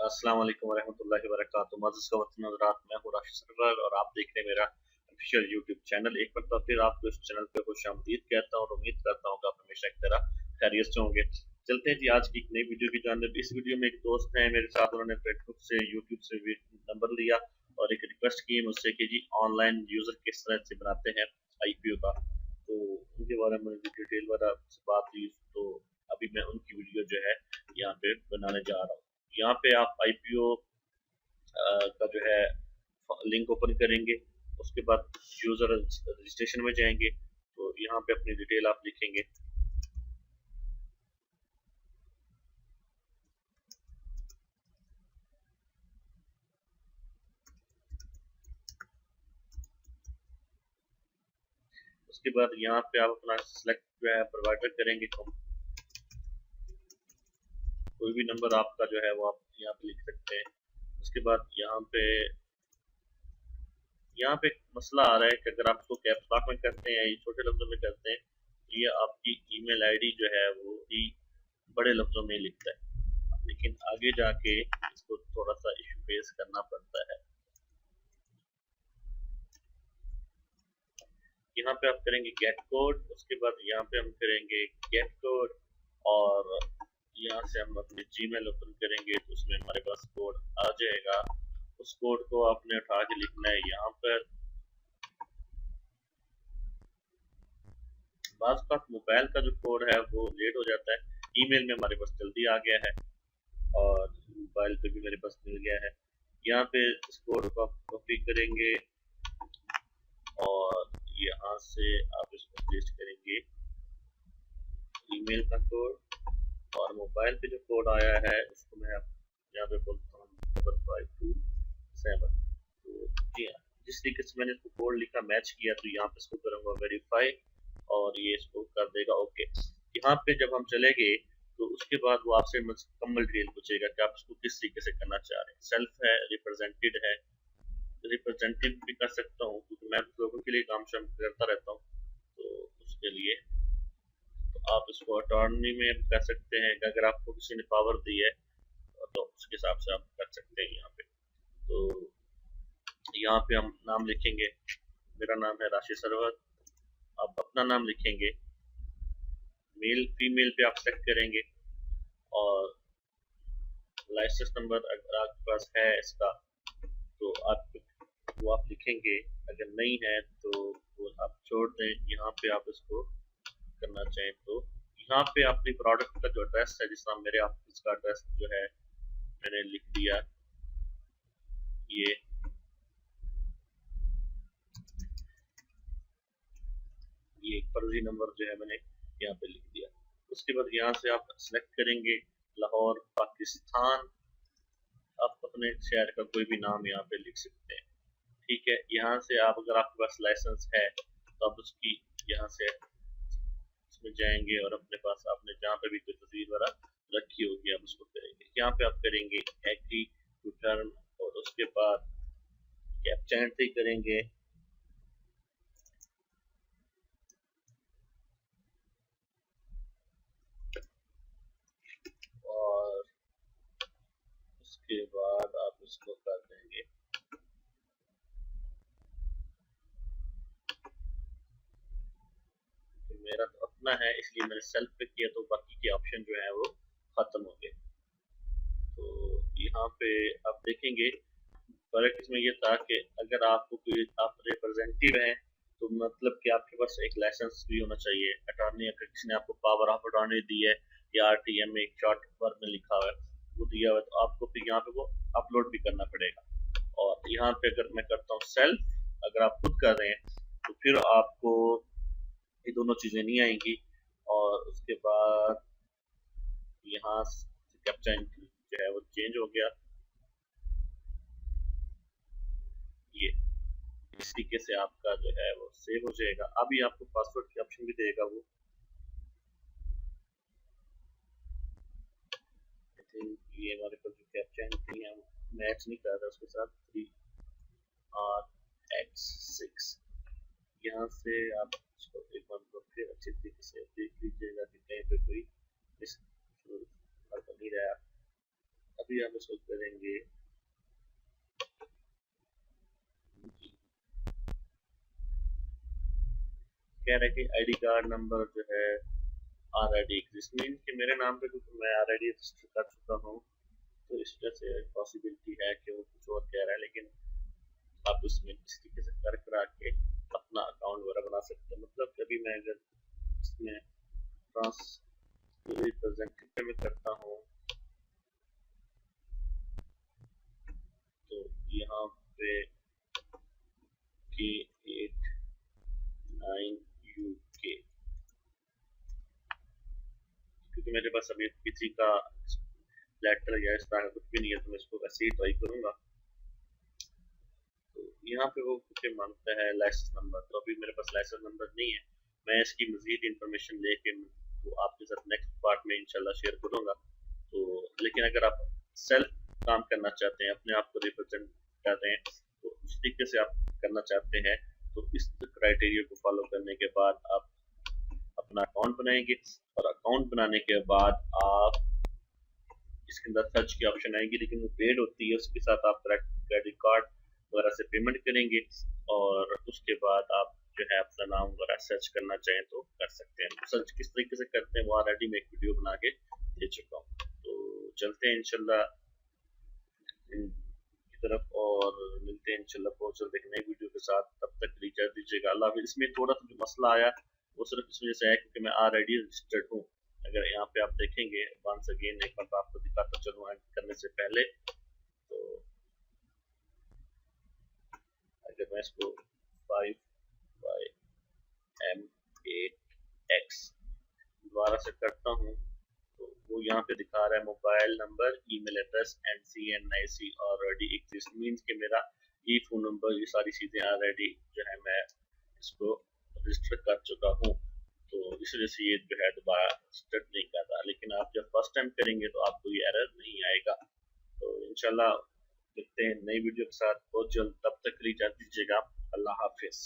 अस्सलाम वालेकुम वरहमतुल्लाहि वबरकातुहू। मुअज़्ज़िज़ ख़वातीन और हज़रात, मैं हूँ राशिद सरवर और आप देख रहे हैं मेरा ऑफिशियल यूट्यूब चैनल। एक बार फिर आपको इस चैनल पे खुशामदीद कहता हूँ और उम्मीद करता हूँ कि आप हमेशा एक तरह खैरियत से होंगे। चलते हैं जी आज की एक नई वीडियो की जानिब। इस वीडियो में एक दोस्त हैं मेरे साथ, उन्होंने फेसबुक से यूट्यूब से भी नंबर लिया और एक रिक्वेस्ट की मुझसे कि जी ऑनलाइन यूज़र किस तरह से बनाते हैं IPO का। तो उनके बारे में डिटेल वाला बात हुई, तो अभी मैं उनकी वीडियो जो है यहाँ पे बनाने जा रहा हूँ। यहाँ पे आप IPO का जो है लिंक ओपन करेंगे, उसके बाद यूज़र रजिस्ट्रेशन में जाएंगे, तो यहाँ पे अपनी डिटेल आप लिखेंगे। उसके बाद यहाँ पे आप अपना सिलेक्ट जो है प्रोवाइडर करेंगे, कोई भी नंबर आपका जो है वो आप यहाँ पे लिख सकते हैं। उसके बाद यहाँ पे एक मसला आ रहा है कि अगर आप इसको कैप्स लॉक में करते हैं या छोटे लफ्जों में करते हैं, ये आपकी ईमेल आईडी जो है वो ही बड़े लफ्जों में लिखता है, लेकिन आगे जाके इसको थोड़ा सा इशू फेस करना पड़ता है। यहाँ पे आप करेंगे गेट कोड, उसके बाद यहाँ पे हम करेंगे गेट कोड और यहाँ से हम अपने जीमेल ओपन करेंगे, तो उसमें हमारे पास कोड आ जाएगा। उस कोड को आपने उठा के लिखना है यहाँ पर। बाज़ वक़्त मोबाइल का जो कोड है वो लेट हो जाता है, ईमेल में हमारे पास जल्दी आ गया है और मोबाइल पे भी मेरे पास मिल गया है। यहाँ पे इस कोड को आप कॉपी करेंगे और यहाँ से आप इसको पेस्ट करेंगे ईमेल का कोड, और मोबाइल पे जो कोड आया है उसको मैं यहाँ पे बोलता हूँ 5527। तो जी हाँ, जिस तरीके से मैंने इसको कोड लिखा मैच किया, तो यहाँ पे इसको करूँगा वेरीफाई और ये इसको कर देगा ओके। यहाँ पे जब हम चलेंगे तो उसके बाद वो आपसे मुकम्मल डिटेल पूछेगा कि आप इसको किस तरीके से करना चाह रहे हैं। सेल्फ है, रिप्रेजेंटेड है, रिप्रेजेंटेटिव भी कर सकता हूँ क्योंकि मैं लोगों के लिए काम शाम करता रहता हूँ, तो उसके लिए तो आप इसको अटॉर्नी में कर सकते हैं कि अगर आपको किसी ने पावर दी है तो उसके हिसाब से आप कर सकते हैं। यहाँ पे तो यहाँ पे हम नाम लिखेंगे, मेरा नाम है राशिद सरवर। आप अपना नाम लिखेंगे, मेल फीमेल पे आप सेलेक्ट करेंगे और लाइसेंस नंबर अगर आपके पास है इसका तो आप वो आप लिखेंगे, अगर नहीं है तो वो आप छोड़ दें। यहाँ पे आप इसको करना चाहें तो यहाँ पे अपनी प्रोडक्ट का जो एड्रेस है, जिस तरह मेरे ऑफिस का एड्रेस जो है मैंने लिख दिया, ये फर्जी नंबर जो है मैंने यहाँ पे लिख दिया। उसके बाद यहाँ से आप सेलेक्ट करेंगे लाहौर पाकिस्तान। आप अपने शहर का कोई भी नाम यहाँ पे लिख सकते हैं, ठीक है। यहाँ से आप अगर आपके पास लाइसेंस है तो आप उसकी यहाँ से उसमें जाएंगे और अपने पास आपने जहाँ पे भी कोई तस्वीर वगैरह रखी होगी आप उसको करेंगे। यहाँ पे आप करेंगे एग्री टू टर्म और उसके बाद कैप्चा एंट्री करेंगे और उसके बाद आप इसको कर देंगे। तो मेरा तो अपना है इसलिए मैंने सेल्फ पे किया, तो बाकी के ऑप्शन जो है वो खत्म हो गए। तो यहाँ पे आप देखेंगे फर्क इसमें ये था कि अगर आपको कोई आप रिप्रेजेंटेटिव हैं तो मतलब कि आपके पास एक लाइसेंस भी होना चाहिए। अटॉर्नी अगर किसी ने आपको पावर ऑफ अटॉर्नी दी है या RTM में एक शॉर्ट वर्ड में लिखा हुआ है वो दिया हुआ है, तो आपको फिर यहाँ पे वो अपलोड भी करना पड़ेगा। और यहाँ पे अगर मैं करता हूँ सेल्फ, अगर आप खुद कर रहे हैं तो फिर आपको ये दोनों चीज़ें नहीं आएंगी। और उसके बाद यहाँ कैप्चा जो है वो चेंज हो गया। ये इस तरीके से आपका जो है वो सेव हो जाएगा। अभी आपको पासवर्ड की ऑप्शन भी देगा वो, आई थिंक ये हमारे पास जो कैप्चा नहीं है वो मैच नहीं कर रहा उसके साथ। 3RX6 यहाँ से आप इसको एक बार फिर अच्छे तरीके से देख लीजिएगा कि कहीं पे कोई मिस नहीं रहा। अभी हम इसको करेंगे कह रहे कि आईडी कार्ड नंबर जो है ऑलरेडी एग्जिस्ट मीन कि मेरे नाम पे क्योंकि मैं ऑलरेडी रजिस्टर कर चुका हूँ, तो इस वजह से पॉसिबिलिटी है कि वो कुछ और कह रहा है, लेकिन आप इसमें इस तरीके से कर करा के अपना अकाउंट वगैरह बना सकते हैं। मतलब कि अभी मैं अगर इसमें ट्रांस रिप्रेजेंटेटिव में करता हूँ तो यहाँ पे K89UK, क्योंकि मेरे पास अभी किसी का लेटर या इस तरह कुछ भी नहीं है तो मैं इसको वैसे ही ट्राई करूंगा। तो यहाँ पे वो कुछ मांगता है लाइसेंस नंबर, तो अभी मेरे पास लाइसेंस नंबर नहीं है। मैं इसकी मजीद इंफॉर्मेशन लेके तो आपके साथ नेक्स्ट पार्ट में इंशाल्लाह शेयर करूंगा। तो लेकिन अगर आप सेल्फ काम करना चाहते हैं, अपने आप को रिप्रेजेंट कर रहे हैं, तो उस तरीके से आप करना चाहते हैं तो इस क्राइटेरिया को फॉलो करने के बाद आप अपना अकाउंट बनाएंगे, और अकाउंट बनाने के बाद आप इसके अंदर सर्च की ऑप्शन आएगी, लेकिन वो पेड होती है। उसके साथ आप क्रेडिट कार्ड वगैरह से पेमेंट करेंगे, और उसके बाद आप जो है अपना नाम वगैरह सर्च करना चाहें तो कर सकते हैं। सर्च किस तरीके से करते हैं वो ऑलरेडी मैं एक वीडियो बना के दे चुका हूँ। तो चलते हैं इंशाल्लाह की तरफ और मिलते हैं इंशाल्लाह बहुत जल्द एक नई वीडियो के साथ। तब तक रिचार्ज दीजिएगा। अल्लाह हाफिज़। इसमें थोड़ा सा जो मसला आया वो सिर्फ इस वजह से है क्योंकि मैं ऑलरेडी रजिस्टर्ड हूँ। अगर यहाँ पे आप देखेंगे वंस अगेन एक बार आपको दिखाता चलूँ एंड करने से पहले, तो अगर मैं इसको 5YM8X दोबारा से करता हूँ तो वो यहाँ पे दिखा रहा है mobile number, email address, NCNIC already exist means कि मेरा ई फोन नंबर, ये सारी चीजें ऑलरेडी जो है मैं इसको रजिस्टर कर चुका हूँ। तो इस वजह से ये जो है दोबारा रजिस्टर नहीं कर रहा, लेकिन आप जब फर्स्ट टाइम करेंगे तो आपको ये एरर नहीं आएगा। तो इंशाल्लाह मिलते हैं नई वीडियो के साथ बहुत जल्द। तब तक के लिए इजाजत दीजिएगा। अल्लाह हाफिज।